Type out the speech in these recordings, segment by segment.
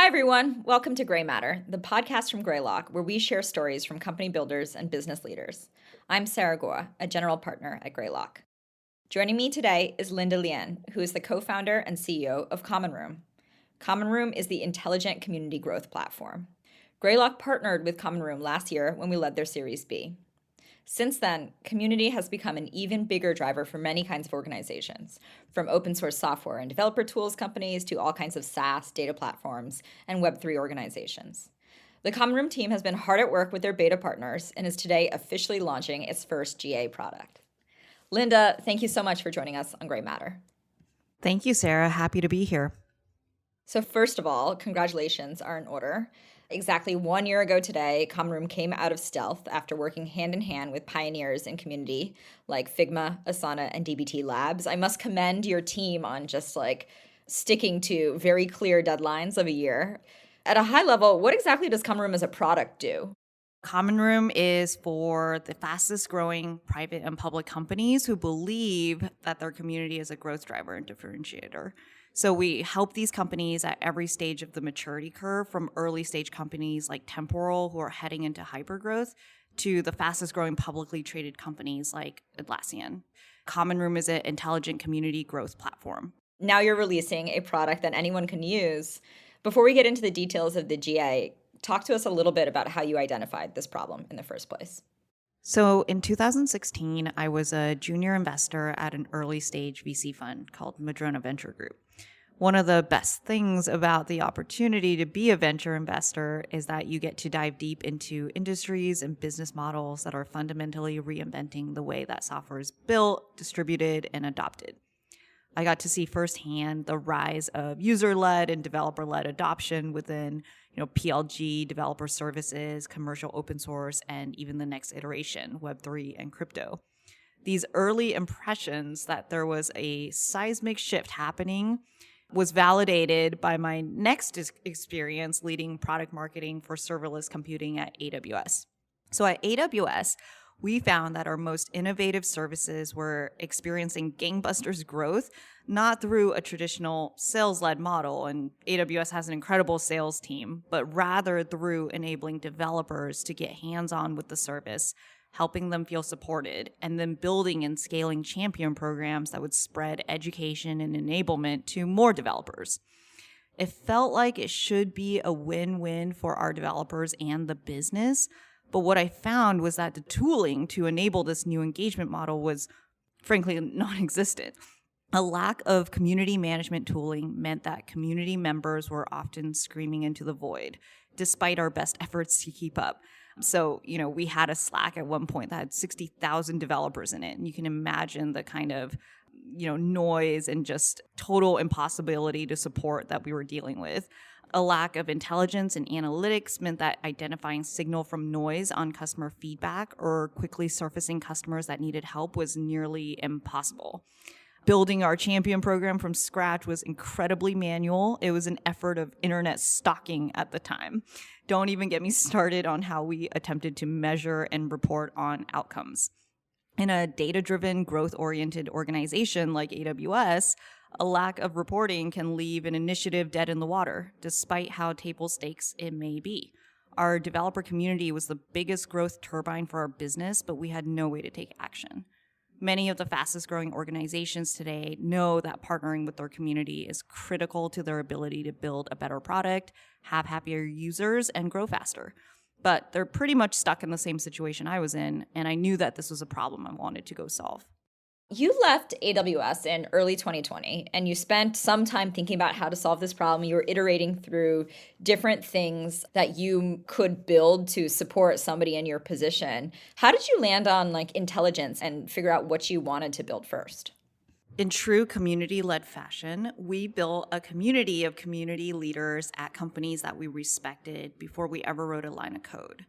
everyone. Welcome to Grey Matter, the podcast from Greylock, where we share stories from company builders and business leaders. I'm Sarah Guo, a general partner at Greylock. Joining me today is Linda Lian, who is the co-founder and CEO of Common Room. Common Room is the intelligent community growth platform. Greylock partnered with Common Room last year when we led their Series B. Since then, community has become an even bigger driver for many kinds of organizations, from open source software and developer tools companies to all kinds of SaaS, data platforms, and Web3 organizations. The Common Room team has been hard at work with their beta partners and is today officially launching its first GA product. Linda, thank you so much for joining us on Grey Matter. Thank you, Sarah. Happy to be here. So first of all, congratulations are in order. Exactly 1 year ago today, Common Room came out of stealth after working hand in hand with pioneers in community like Figma, Asana, and DBT Labs. I must commend your team on just sticking to very clear deadlines of a year. At a high level, what exactly does Common Room as a product do? Common Room is for the fastest growing private and public companies who believe that their community is a growth driver and differentiator. So we help these companies at every stage of the maturity curve, from early stage companies like Temporal, who are heading into hypergrowth, to the fastest growing publicly traded companies like Atlassian. Common Room is an intelligent community growth platform. Now you're releasing a product that anyone can use. Before we get into the details of the GA, talk to us a little bit about how you identified this problem in the first place. So in 2016, I was a junior investor at an early stage VC fund called Madrona Venture Group. One of the best things about the opportunity to be a venture investor is that you get to dive deep into industries and business models that are fundamentally reinventing the way that software is built, distributed, and adopted. I got to see firsthand the rise of user-led and developer-led adoption within, PLG, developer services, commercial open source, and even the next iteration, Web3 and crypto. These early impressions that there was a seismic shift happening was validated by my next experience leading product marketing for serverless computing at AWS. So at AWS, we found that our most innovative services were experiencing gangbusters growth, not through a traditional sales-led model, and AWS has an incredible sales team, but rather through enabling developers to get hands-on with the service, helping them feel supported, and then building and scaling champion programs that would spread education and enablement to more developers. It felt like it should be a win-win for our developers and the business, but what I found was that the tooling to enable this new engagement model was, frankly, non-existent. A lack of community management tooling meant that community members were often screaming into the void, despite our best efforts to keep up. So, we had a Slack at one point that had 60,000 developers in it, and you can imagine the kind of, noise and just total impossibility to support that we were dealing with. A lack of intelligence and analytics meant that identifying signal from noise on customer feedback or quickly surfacing customers that needed help was nearly impossible. Building our champion program from scratch was incredibly manual. It was an effort of internet stalking at the time. Don't even get me started on how we attempted to measure and report on outcomes. In a data-driven, growth-oriented organization like AWS, a lack of reporting can leave an initiative dead in the water, despite how table stakes it may be. Our developer community was the biggest growth turbine for our business, but we had no way to take action. Many of the fastest growing organizations today know that partnering with their community is critical to their ability to build a better product, have happier users, and grow faster. But they're pretty much stuck in the same situation I was in, and I knew that this was a problem I wanted to go solve. You left AWS in early 2020, and you spent some time thinking about how to solve this problem. You were iterating through different things that you could build to support somebody in your position. How did you land on intelligence and figure out what you wanted to build first? In true community-led fashion, we built a community of community leaders at companies that we respected before we ever wrote a line of code.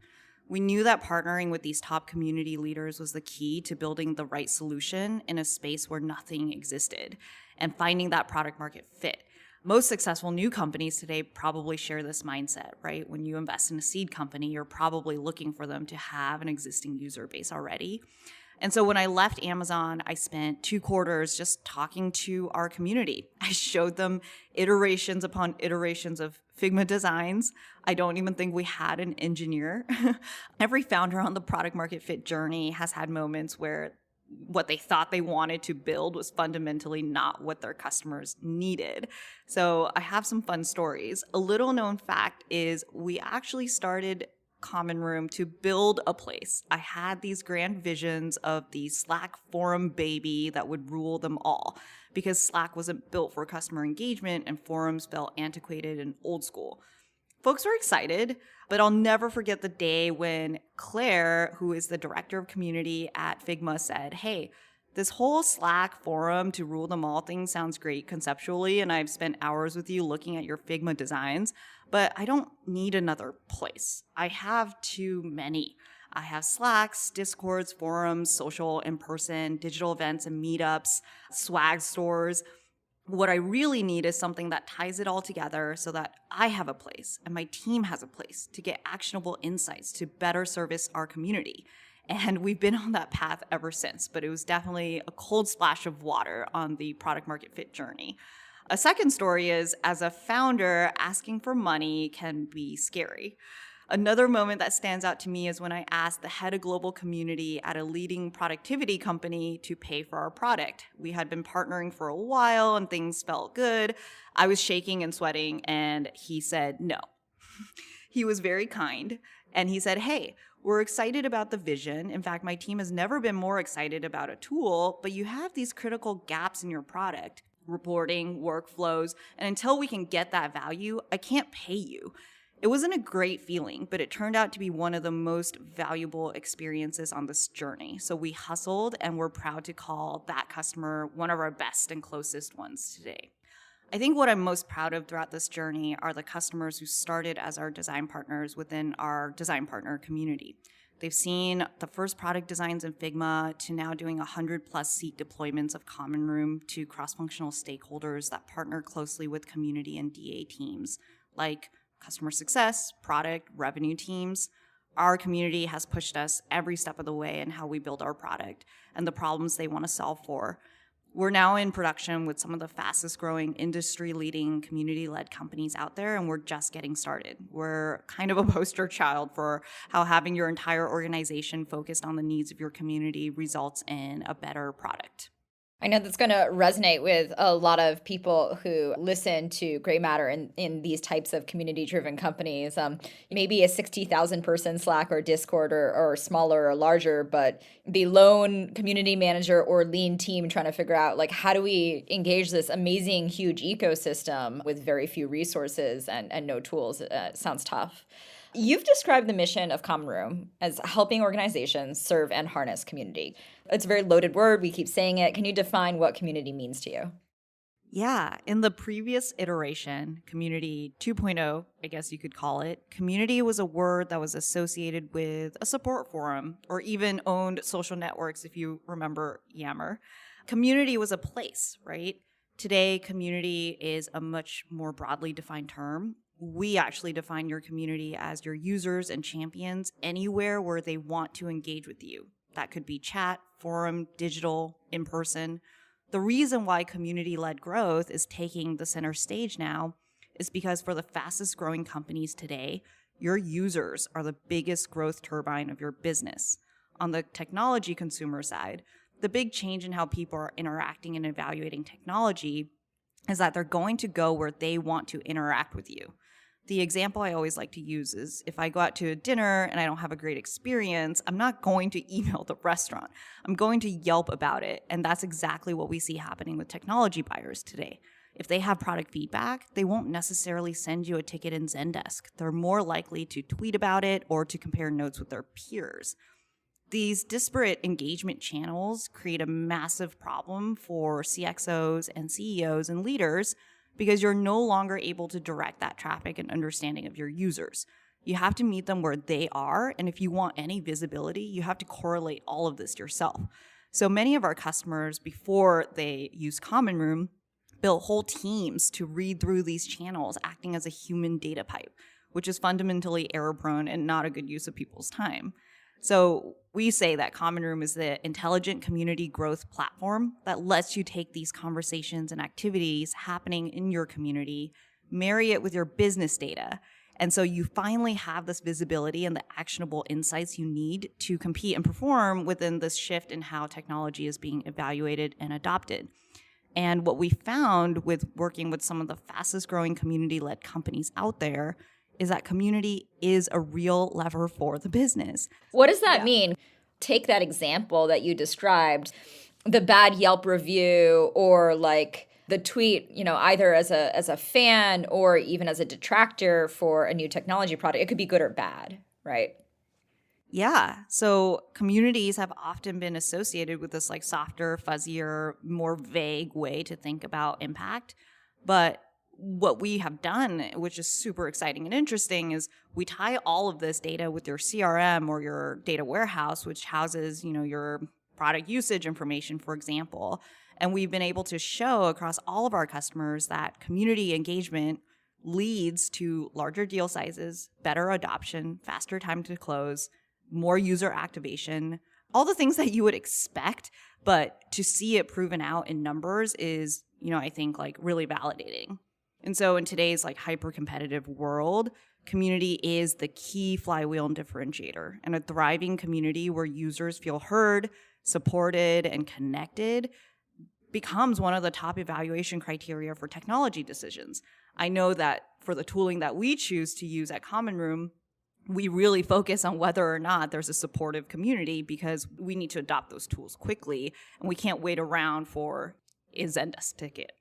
We knew that partnering with these top community leaders was the key to building the right solution in a space where nothing existed and finding that product market fit. Most successful new companies today probably share this mindset, right? When you invest in a seed company, you're probably looking for them to have an existing user base already. And so when I left Amazon, I spent 2 quarters just talking to our community. I showed them iterations upon iterations of Figma designs. I don't even think we had an engineer. Every founder on the product market fit journey has had moments where what they thought they wanted to build was fundamentally not what their customers needed. So I have some fun stories. A little known fact is we actually started Common Room to build a place. I had these grand visions of the Slack forum baby that would rule them all, because Slack wasn't built for customer engagement and forums felt antiquated and old school. Folks were excited, but I'll never forget the day when Claire, who is the director of community at Figma, said, "Hey, this whole Slack forum to rule them all thing sounds great conceptually, and I've spent hours with you looking at your Figma designs, but I don't need another place. I have too many. I have Slacks, Discords, forums, social, in-person, digital events and meetups, swag stores. What I really need is something that ties it all together so that I have a place and my team has a place to get actionable insights to better service our community." And we've been on that path ever since, but it was definitely a cold splash of water on the product market fit journey. A second story is, as a founder, asking for money can be scary. Another moment that stands out to me is when I asked the head of global community at a leading productivity company to pay for our product. We had been partnering for a while and things felt good. I was shaking and sweating, and he said no. He was very kind, and he said, "Hey, we're excited about the vision. In fact, my team has never been more excited about a tool, but you have these critical gaps in your product, reporting, workflows, and until we can get that value, I can't pay you." It wasn't a great feeling, but it turned out to be one of the most valuable experiences on this journey. So we hustled, and we're proud to call that customer one of our best and closest ones today. I think what I'm most proud of throughout this journey are the customers who started as our design partners within our design partner community. They've seen the first product designs in Figma to now doing 100+ seat deployments of Common Room to cross-functional stakeholders that partner closely with community and DA teams, like customer success, product, revenue teams. Our community has pushed us every step of the way in how we build our product and the problems they want to solve for. We're now in production with some of the fastest growing industry-leading community-led companies out there, and we're just getting started. We're kind of a poster child for how having your entire organization focused on the needs of your community results in a better product. I know that's going to resonate with a lot of people who listen to Grey Matter in these types of community-driven companies. Maybe a 60,000 person Slack or Discord or smaller or larger, but the lone community manager or lean team trying to figure out, like, how do we engage this amazing, huge ecosystem with very few resources and no tools? Sounds tough. You've described the mission of Common Room as helping organizations serve and harness community. It's a very loaded word. We keep saying it. Can you define what community means to you? Yeah, in the previous iteration, Community 2.0, I guess you could call it, community was a word that was associated with a support forum or even owned social networks, if you remember Yammer. Community was a place, right? Today, community is a much more broadly defined term. We actually define your community as your users and champions anywhere where they want to engage with you. That could be chat, forum, digital, in person. The reason why community-led growth is taking the center stage now is because for the fastest growing companies today, your users are the biggest growth turbine of your business. On the technology consumer side, the big change in how people are interacting and evaluating technology is that they're going to go where they want to interact with you. The example I always like to use is if I go out to a dinner and I don't have a great experience, I'm not going to email the restaurant. I'm going to Yelp about it. And that's exactly what we see happening with technology buyers today. If they have product feedback, they won't necessarily send you a ticket in Zendesk. They're more likely to tweet about it or to compare notes with their peers. These disparate engagement channels create a massive problem for CXOs and CEOs and leaders because you're no longer able to direct that traffic and understanding of your users. You have to meet them where they are, and if you want any visibility, you have to correlate all of this yourself. So many of our customers, before they use Common Room, built whole teams to read through these channels, acting as a human data pipe, which is fundamentally error-prone and not a good use of people's time. So we say that Common Room is the intelligent community growth platform that lets you take these conversations and activities happening in your community, marry it with your business data. And so you finally have this visibility and the actionable insights you need to compete and perform within this shift in how technology is being evaluated and adopted. And what we found with working with some of the fastest growing community-led companies out there is that community is a real lever for the business. What does that mean? Take that example that you described, the bad Yelp review or like the tweet, either as a fan or even as a detractor for a new technology product. It could be good or bad, right? Yeah. So communities have often been associated with this like softer, fuzzier, more vague way to think about impact. But what we have done, which is super exciting and interesting, is we tie all of this data with your CRM or your data warehouse, which houses, your product usage information, for example. And we've been able to show across all of our customers that community engagement leads to larger deal sizes, better adoption, faster time to close, more user activation, all the things that you would expect. But to see it proven out in numbers is, I think like really validating. And so in today's like hyper-competitive world, community is the key flywheel and differentiator. And a thriving community where users feel heard, supported, and connected becomes one of the top evaluation criteria for technology decisions. I know that for the tooling that we choose to use at Common Room, we really focus on whether or not there's a supportive community because we need to adopt those tools quickly, and we can't wait around for a Zendesk ticket.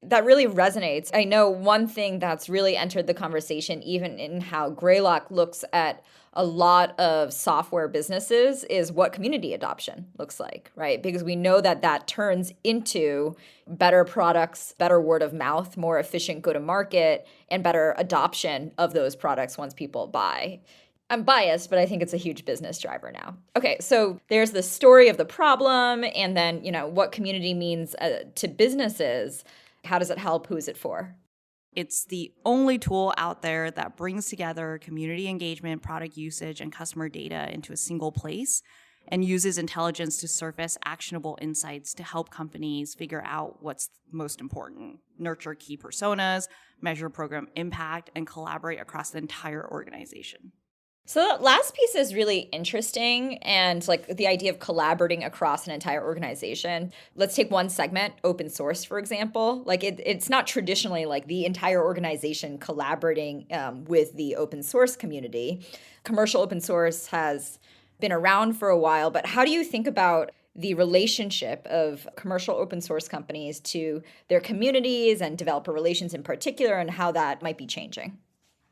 That really resonates. I know one thing that's really entered the conversation, even in how Greylock looks at a lot of software businesses, is what community adoption looks like, right? Because we know that turns into better products, better word of mouth, more efficient go-to-market, and better adoption of those products once people buy. I'm biased, but I think it's a huge business driver now. Okay, so there's the story of the problem and then, what community means to businesses. How does it help? Who is it for? It's the only tool out there that brings together community engagement, product usage, and customer data into a single place and uses intelligence to surface actionable insights to help companies figure out what's most important, nurture key personas, measure program impact, and collaborate across the entire organization. So that last piece is really interesting, and like the idea of collaborating across an entire organization. Let's take one segment, open source, for example. Like it's not traditionally like the entire organization collaborating with the open source community. Commercial open source has been around for a while, but how do you think about the relationship of commercial open source companies to their communities and developer relations in particular, and how that might be changing?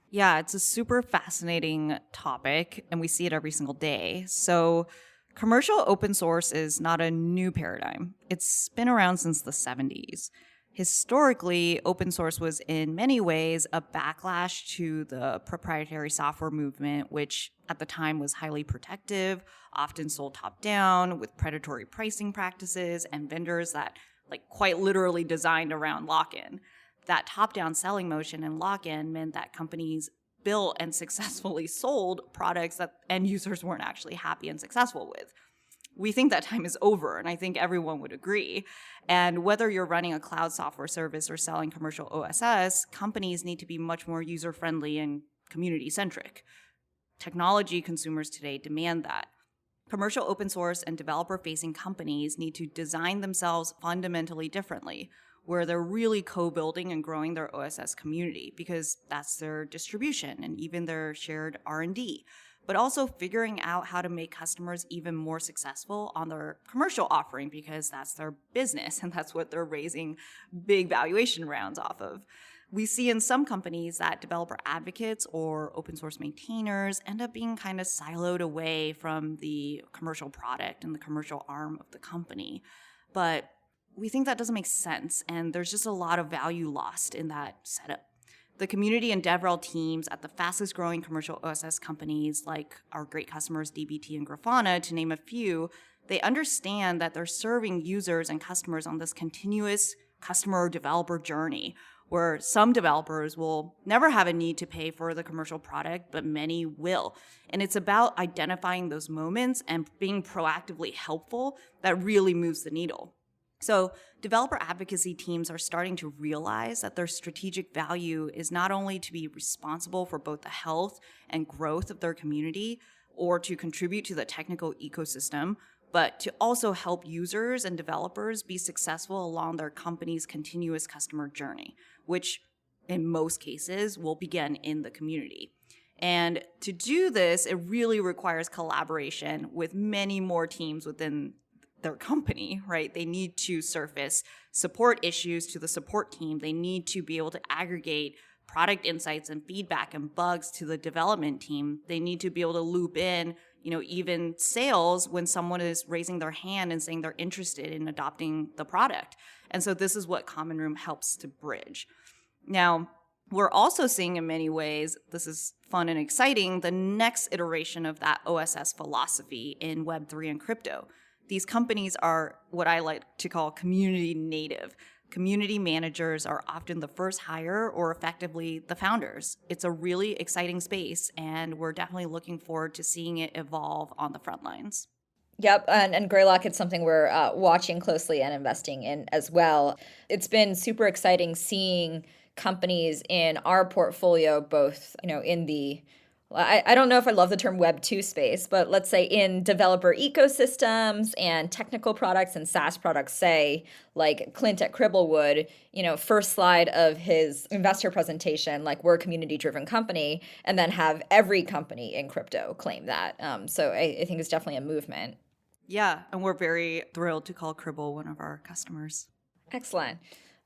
Yeah, it's a super fascinating topic, and we see it every single day. So commercial open source is not a new paradigm. It's been around since the 70s. Historically, open source was in many ways a backlash to the proprietary software movement, which at the time was highly protective, often sold top-down with predatory pricing practices and vendors that like quite literally designed around lock-in. That top-down selling motion and lock-in meant that companies built and successfully sold products that end users weren't actually happy and successful with. We think that time is over, and I think everyone would agree. And whether you're running a cloud software service or selling commercial OSS, companies need to be much more user-friendly and community-centric. Technology consumers today demand that. Commercial open source and developer-facing companies need to design themselves fundamentally differently, where they're really co-building and growing their OSS community because that's their distribution and even their shared R&D, but also figuring out how to make customers even more successful on their commercial offering because that's their business and that's what they're raising big valuation rounds off of. We see in some companies that developer advocates or open source maintainers end up being kind of siloed away from the commercial product and the commercial arm of the company. But we think that doesn't make sense, and there's just a lot of value lost in that setup. The community and DevRel teams at the fastest growing commercial OSS companies like our great customers DBT and Grafana, to name a few, they understand that they're serving users and customers on this continuous customer or developer journey where some developers will never have a need to pay for the commercial product, but many will. And it's about identifying those moments and being proactively helpful that really moves the needle. So developer advocacy teams are starting to realize that their strategic value is not only to be responsible for both the health and growth of their community or to contribute to the technical ecosystem, but to also help users and developers be successful along their company's continuous customer journey, which in most cases will begin in the community. And to do this, it really requires collaboration with many more teams within their company, right? They need to surface support issues to the support team. They need to be able to aggregate product insights and feedback and bugs to the development team. They need to be able to loop in, even sales when someone is raising their hand and saying they're interested in adopting the product. And so this is what Common Room helps to bridge. Now, we're also seeing in many ways, this is fun and exciting, the next iteration of that OSS philosophy in Web3 and crypto. These companies are what I like to call community native. Community managers are often the first hire or effectively the founders. It's a really exciting space, and we're definitely looking forward to seeing it evolve on the front lines. Yep, and Greylock, it's something we're watching closely and investing in as well. It's been super exciting seeing companies in our portfolio, both, in the I don't know if I love the term Web 2 space, but let's say in developer ecosystems and technical products and SaaS products, say like Clint at Cribblewood, first slide of his investor presentation, like we're a community-driven company, and then have every company in crypto claim that. So I think it's definitely a movement. Yeah, and we're very thrilled to call Cribble one of our customers. Excellent.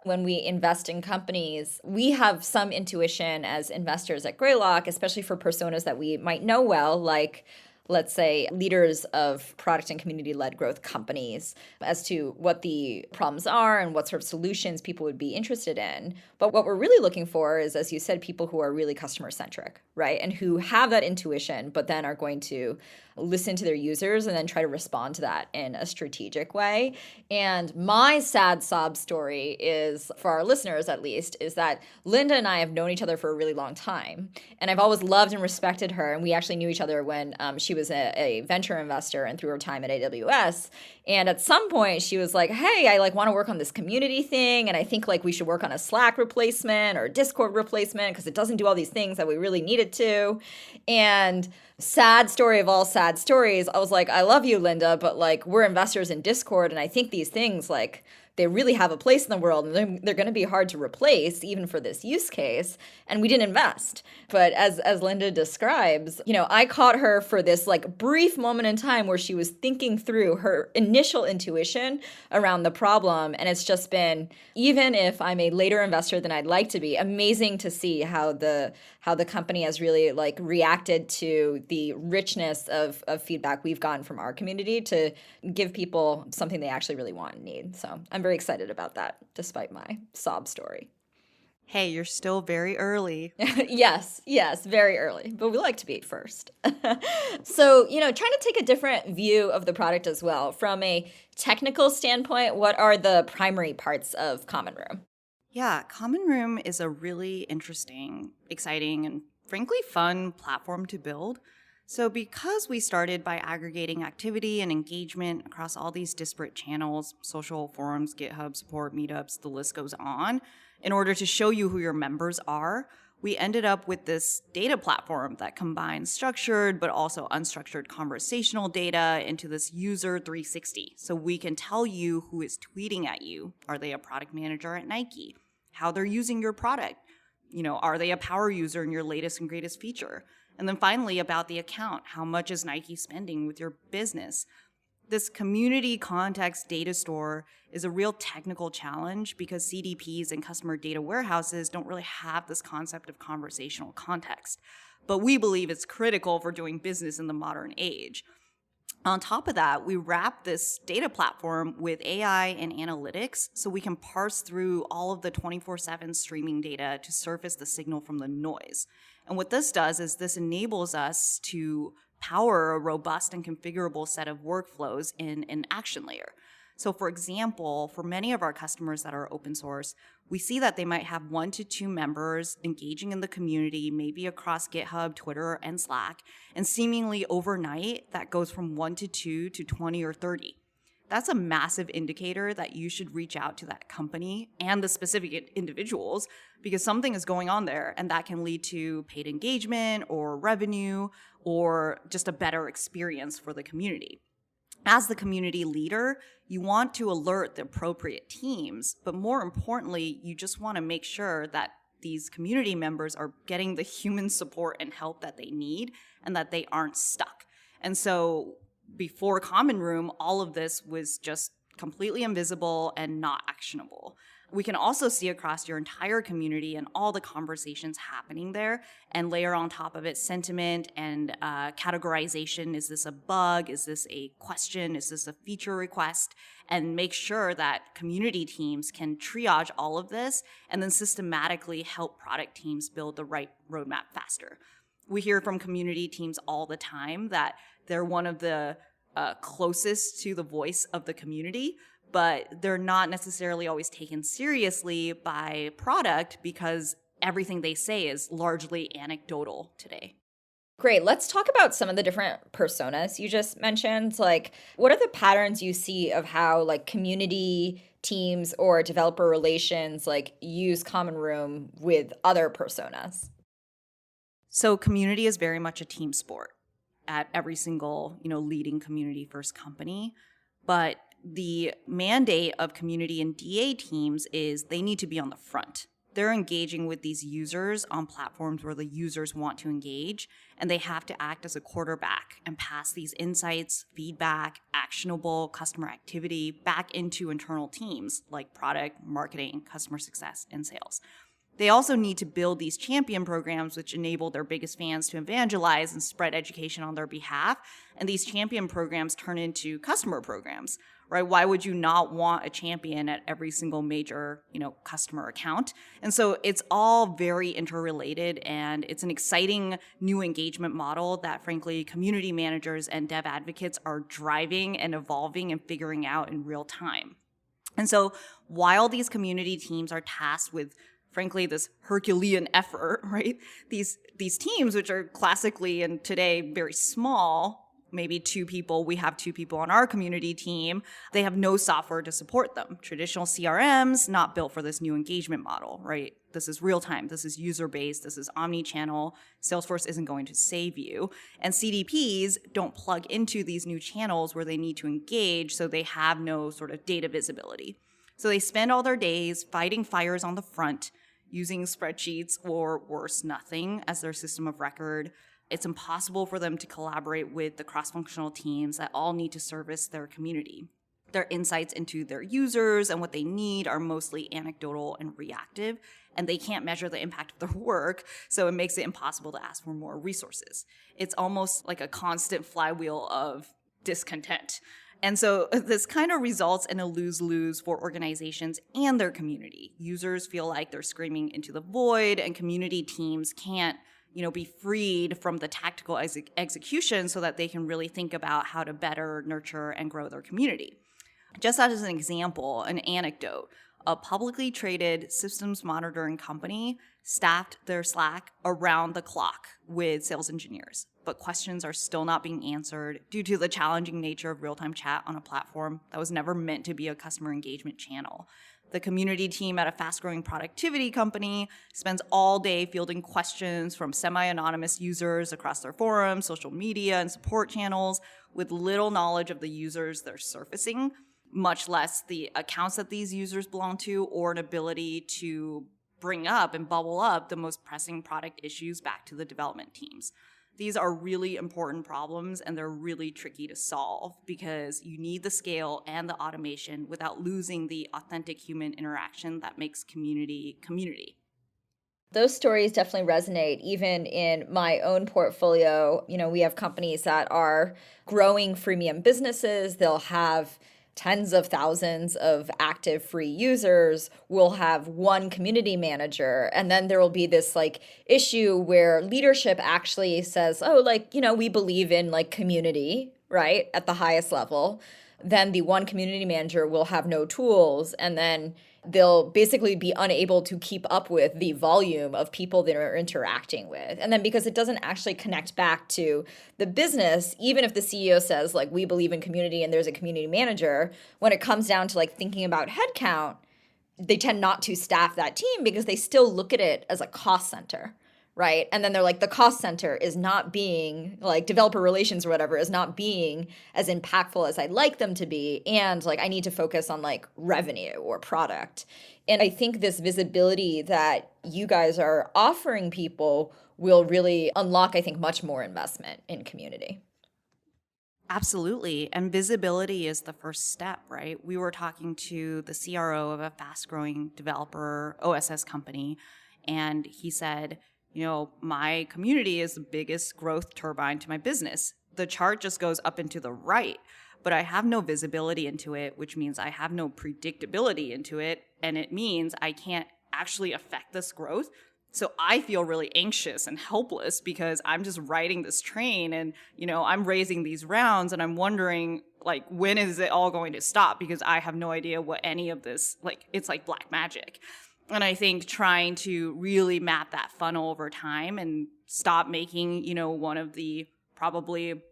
When we invest in companies, we have some intuition as investors at Greylock, especially for personas that we might know well, like, let's say, leaders of product and community-led growth companies, as to what the problems are and what sort of solutions people would be interested in. But what we're really looking for is, as you said, people who are really customer-centric, right? And who have that intuition, but then are going to listen to their users and then try to respond to that in a strategic way. And my sad sob story is, for our listeners at least, is that Linda and I have known each other for a really long time. And I've always loved and respected her. And we actually knew each other when she was a venture investor and through her time at AWS. And at some point she was like, hey, I want to work on this community thing. And I think we should work on a Slack replacement or Discord replacement because it doesn't do all these things that we really need it to. And sad story of all sad stories, I was like, I love you, Linda, but we're investors in Discord, and I think these things they really have a place in the world, and they're going to be hard to replace even for this use case, and we didn't invest. But as Linda describes, I caught her for this brief moment in time where she was thinking through her initial intuition around the problem, and it's just been, even if I'm a later investor than I'd like to be, amazing to see how the company has really reacted to the richness of feedback we've gotten from our community to give people something they actually really want and need. So I'm very excited about that, despite my sob story. Hey, you're still very early. Yes, very early, but we like to be first. So, trying to take a different view of the product as well. From a technical standpoint, what are the primary parts of Common Room? Yeah, Common Room is a really interesting, exciting, and frankly fun platform to build. So because we started by aggregating activity and engagement across all these disparate channels, social forums, GitHub support, meetups, the list goes on, in order to show you who your members are, we ended up with this data platform that combines structured but also unstructured conversational data into this user 360. So we can tell you who is tweeting at you. Are they a product manager at Nike? How they're using your product? Are they a power user in your latest and greatest feature? And then finally, about the account. How much is Nike spending with your business? This community context data store is a real technical challenge because CDPs and customer data warehouses don't really have this concept of conversational context. But we believe it's critical for doing business in the modern age. On top of that, we wrap this data platform with AI and analytics so we can parse through all of the 24/7 streaming data to surface the signal from the noise. And what this does is this enables us to power a robust and configurable set of workflows in an action layer. So for example, for many of our customers that are open source, we see that they might have 1 to 2 members engaging in the community, maybe across GitHub, Twitter, and Slack, and seemingly overnight that goes from 1 to 2 to 20 or 30. That's a massive indicator that you should reach out to that company and the specific individuals because something is going on there, and that can lead to paid engagement or revenue or just a better experience for the community. As the community leader, you want to alert the appropriate teams, but more importantly, you just want to make sure that these community members are getting the human support and help that they need and that they aren't stuck. And so before Common Room, all of this was just completely invisible and not actionable. We can also see across your entire community and all the conversations happening there and layer on top of it sentiment and categorization. Is this a bug? Is this a question? Is this a feature request? And make sure that community teams can triage all of this and then systematically help product teams build the right roadmap faster. We hear from community teams all the time that they're one of the closest to the voice of the community, but they're not necessarily always taken seriously by product because everything they say is largely anecdotal today. Great. Let's talk about some of the different personas you just mentioned. Like, what are the patterns you see of how like community teams or developer relations like use Common Room with other personas? So community is very much a team sport at every single, leading community first company. But the mandate of community and DA teams is they need to be on the front. They're engaging with these users on platforms where the users want to engage, and they have to act as a quarterback and pass these insights, feedback, actionable customer activity back into internal teams like product, marketing, customer success, and sales. They also need to build these champion programs which enable their biggest fans to evangelize and spread education on their behalf. And these champion programs turn into customer programs, right? Why would you not want a champion at every single major, customer account? And so it's all very interrelated, and it's an exciting new engagement model that, frankly, community managers and dev advocates are driving and evolving and figuring out in real time. And so while these community teams are tasked with frankly, this Herculean effort, right? These teams, which are classically and today very small, maybe 2 people, we have 2 people on our community team, they have no software to support them. Traditional CRMs, not built for this new engagement model, right? This is real time, this is user-based, this is omni-channel. Salesforce isn't going to save you. And CDPs don't plug into these new channels where they need to engage, so they have no sort of data visibility. So they spend all their days fighting fires on the front, using spreadsheets or worse, nothing as their system of record. It's impossible for them to collaborate with the cross-functional teams that all need to service their community. Their insights into their users and what they need are mostly anecdotal and reactive, and they can't measure the impact of their work, so it makes it impossible to ask for more resources. It's almost like a constant flywheel of discontent. And so this kind of results in a lose-lose for organizations and their community. Users feel like they're screaming into the void, and community teams can't, be freed from the tactical execution so that they can really think about how to better nurture and grow their community. Just as an example, an anecdote, a publicly traded systems monitoring company staffed their Slack around the clock with sales engineers, but questions are still not being answered due to the challenging nature of real-time chat on a platform that was never meant to be a customer engagement channel. The community team at a fast-growing productivity company spends all day fielding questions from semi-anonymous users across their forums, social media, and support channels with little knowledge of the users they're surfacing, much less the accounts that these users belong to or an ability to bring up and bubble up the most pressing product issues back to the development teams. These are really important problems, and they're really tricky to solve because you need the scale and the automation without losing the authentic human interaction that makes community. Those stories definitely resonate. Even in my own portfolio, we have companies that are growing freemium businesses. They'll have tens of thousands of active free users. We'll have one community manager. And then there will be this issue where leadership actually says, we believe in community, right? At the highest level. then the one community manager will have no tools, and then they'll basically be unable to keep up with the volume of people that are interacting with. And then because it doesn't actually connect back to the business, even if the CEO says like, we believe in community and there's a community manager, when it comes down to like thinking about headcount, they tend not to staff that team because they still look at it as a cost center, right? And then they're like, the cost center is not being, like, developer relations or whatever is not being as impactful as I'd like them to be. And like, I need to focus on like revenue or product. And I think this visibility that you guys are offering people will really unlock, I think, much more investment in community. Absolutely. And visibility is the first step, right? We were talking to the CRO of a fast-growing developer OSS company, and he said, my community is the biggest growth turbine to my business. The chart just goes up and to the right, but I have no visibility into it, which means I have no predictability into it, and it means I can't actually affect this growth. So I feel really anxious and helpless because I'm just riding this train and, I'm raising these rounds and I'm wondering, like, when is it all going to stop? Because I have no idea what any of this, like, it's like black magic. And I think trying to really map that funnel over time and stop making, one of the probably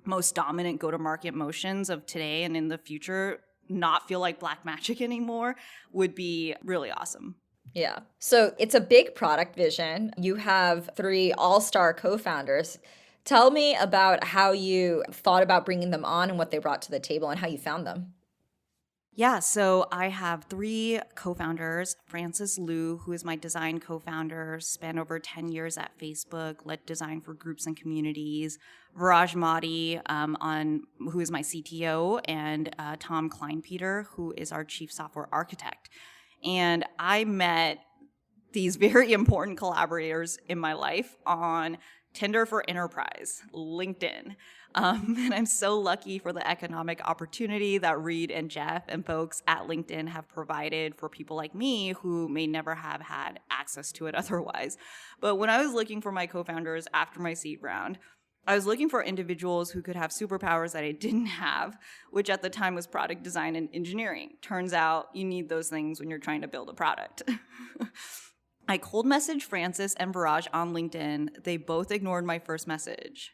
most dominant go-to-market motions of today and in the future not feel like black magic anymore would be really awesome. Yeah. So it's a big product vision. You have 3 all-star co-founders. Tell me about how you thought about bringing them on and what they brought to the table and how you found them. Yeah, so I have 3 co-founders. Francis Liu, who is my design co-founder, spent over 10 years at Facebook, led design for groups and communities. Viraj Modi, who is my CTO, and Tom Kleinpeter, who is our chief software architect. And I met these very important collaborators in my life on Tinder for Enterprise, LinkedIn. And I'm so lucky for the economic opportunity that Reed and Jeff and folks at LinkedIn have provided for people like me who may never have had access to it otherwise. But when I was looking for my co-founders after my seed round, I was looking for individuals who could have superpowers that I didn't have, which at the time was product design and engineering. Turns out you need those things when you're trying to build a product. I cold messaged Francis and Viraj on LinkedIn. They both ignored my first message.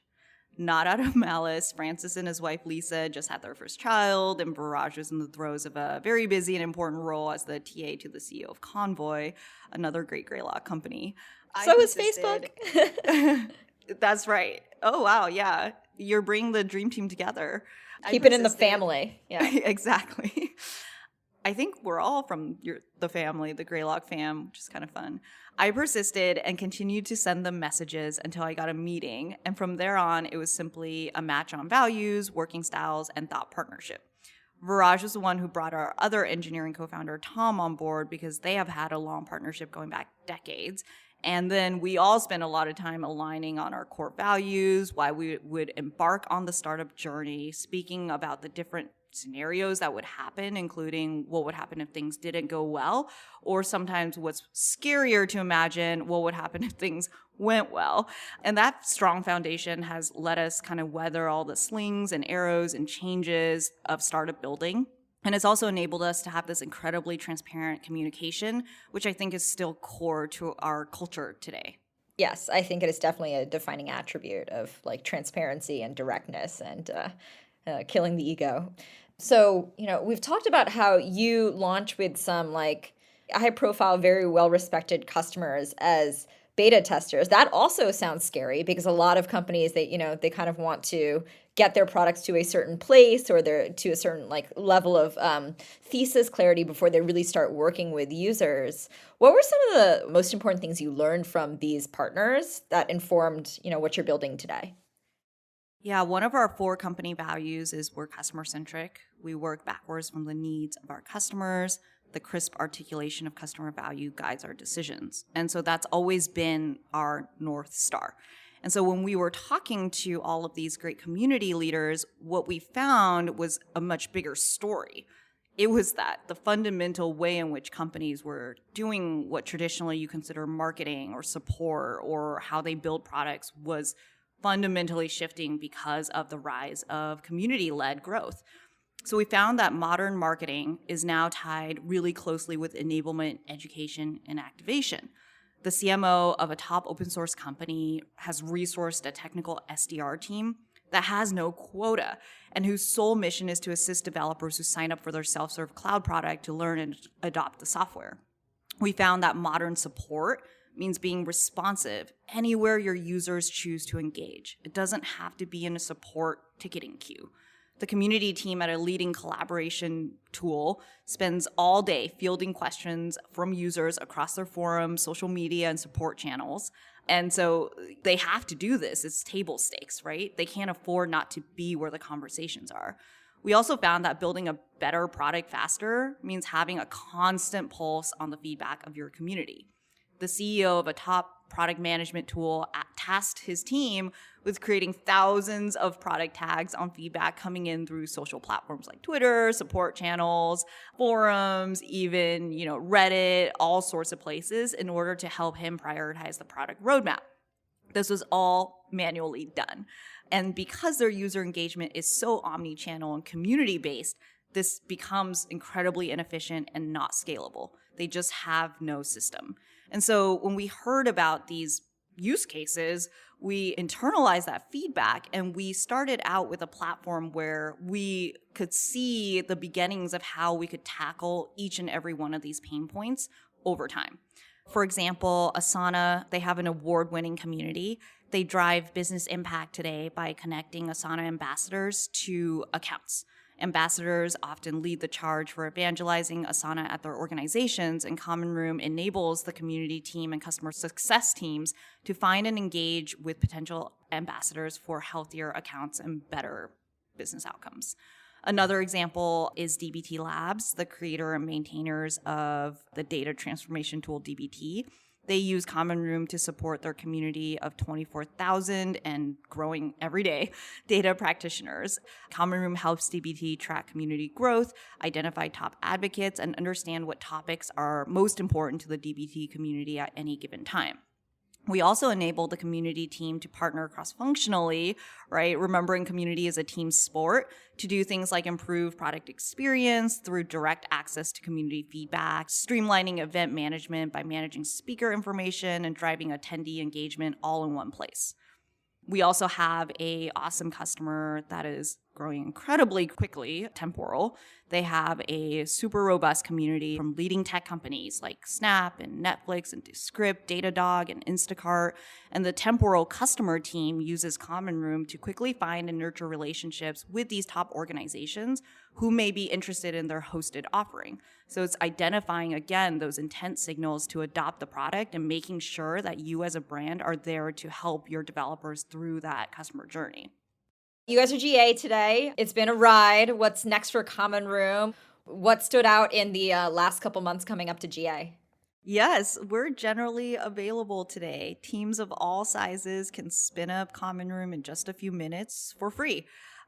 Not out of malice. Francis and his wife Lisa just had their first child, and Viraj was in the throes of a very busy and important role as the TA to the CEO of Convoy, another great Greylock company. So is Facebook. That's right. Oh, wow. Yeah. You're bringing the dream team together. Keep it in the family. Yeah, exactly. I think we're all from the family, the Greylock fam, which is kind of fun. I persisted and continued to send them messages until I got a meeting. And from there on, it was simply a match on values, working styles, and thought partnership. Viraj was the one who brought our other engineering co-founder, Tom, on board because they have had a long partnership going back decades. And then we all spent a lot of time aligning on our core values, why we would embark on the startup journey, speaking about the different scenarios that would happen, including what would happen if things didn't go well, or sometimes what's scarier to imagine, what would happen if things went well. And that strong foundation has let us kind of weather all the slings and arrows and changes of startup building. And it's also enabled us to have this incredibly transparent communication, which I think is still core to our culture today. Yes, I think it is definitely a defining attribute of like transparency and directness and killing the ego. So, we've talked about how you launch with some like high profile, very well respected customers as beta testers. That also sounds scary because a lot of companies, they kind of want to get their products to a certain place or to a certain like level of thesis clarity before they really start working with users. What were some of the most important things you learned from these partners that informed, what you're building today? Yeah, one of our 4 company values is we're customer-centric. We work backwards from the needs of our customers. The crisp articulation of customer value guides our decisions. And so that's always been our North Star. And so when we were talking to all of these great community leaders, what we found was a much bigger story. It was that the fundamental way in which companies were doing what traditionally you consider marketing or support or how they build products was fundamentally shifting because of the rise of community-led growth. So we found that modern marketing is now tied really closely with enablement, education, and activation. The CMO of a top open source company has resourced a technical SDR team that has no quota and whose sole mission is to assist developers who sign up for their self-serve cloud product to learn and adopt the software. We found that modern support means being responsive anywhere your users choose to engage. It doesn't have to be in a support ticketing queue. The community team at a leading collaboration tool spends all day fielding questions from users across their forums, social media, and support channels. And so they have to do this. It's table stakes, right? They can't afford not to be where the conversations are. We also found that building a better product faster means having a constant pulse on the feedback of your community. The CEO of a top product management tool tasked his team with creating thousands of product tags on feedback coming in through social platforms like Twitter, support channels, forums, even, Reddit, all sorts of places in order to help him prioritize the product roadmap. This was all manually done. And because their user engagement is so omni-channel and community-based, this becomes incredibly inefficient and not scalable. They just have no system. And so when we heard about these use cases, we internalized that feedback and we started out with a platform where we could see the beginnings of how we could tackle each and every one of these pain points over time. For example, Asana, they have an award-winning community. They drive business impact today by connecting Asana ambassadors to accounts. Ambassadors often lead the charge for evangelizing Asana at their organizations, and Common Room enables the community team and customer success teams to find and engage with potential ambassadors for healthier accounts and better business outcomes. Another example is dbt Labs, the creator and maintainers of the data transformation tool dbt. They use Common Room to support their community of 24,000 and growing every day data practitioners. Common Room helps dbt track community growth, identify top advocates, and understand what topics are most important to the dbt community at any given time. We also enable the community team to partner cross-functionally, right? Remembering community is a team sport, to do things like improve product experience through direct access to community feedback, streamlining event management by managing speaker information, and driving attendee engagement all in one place. We also have an awesome customer that is growing incredibly quickly, Temporal. They have a super robust community from leading tech companies like Snap and Netflix and Descript, Datadog, and Instacart. And the Temporal customer team uses Common Room to quickly find and nurture relationships with these top organizations who may be interested in their hosted offering. So it's identifying, again, those intent signals to adopt the product and making sure that you as a brand are there to help your developers through that customer journey. You guys are GA today. It's been a ride. What's next for Common Room? What stood out in the last couple months coming up to GA? Yes, we're generally available today. Teams of all sizes can spin up Common Room in just a few minutes for free.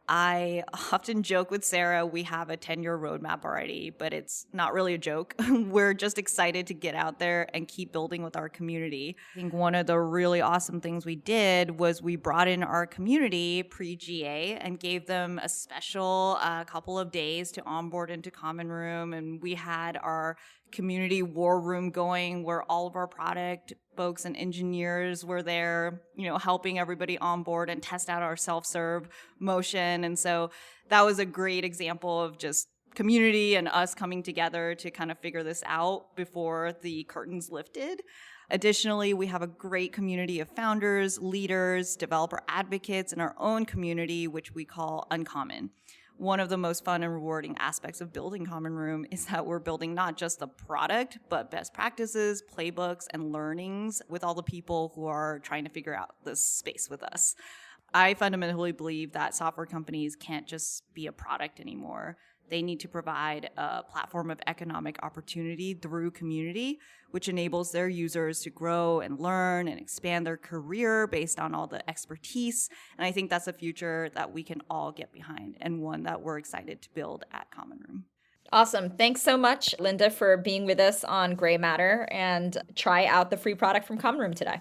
I often joke with Sarah, we have a 10-year roadmap already, but it's not really a joke. We're just excited to get out there and keep building with our community. I think one of the really awesome things we did was we brought in our community pre-GA and gave them a special couple of days to onboard into Common Room. And we had our community war room going where all of our product folks and engineers were there, helping everybody onboard and test out our self-serve motion. And so that was a great example of just community and us coming together to kind of figure this out before the curtains lifted. Additionally, we have a great community of founders, leaders, developer advocates in our own community, which we call Uncommon. One of the most fun and rewarding aspects of building Common Room is that we're building not just the product, but best practices, playbooks, and learnings with all the people who are trying to figure out this space with us. I fundamentally believe that software companies can't just be a product anymore. They need to provide a platform of economic opportunity through community, which enables their users to grow and learn and expand their career based on all the expertise. And I think that's a future that we can all get behind and one that we're excited to build at Common Room. Awesome. Thanks so much, Linda, for being with us on Grey Matter, and try out the free product from Common Room today.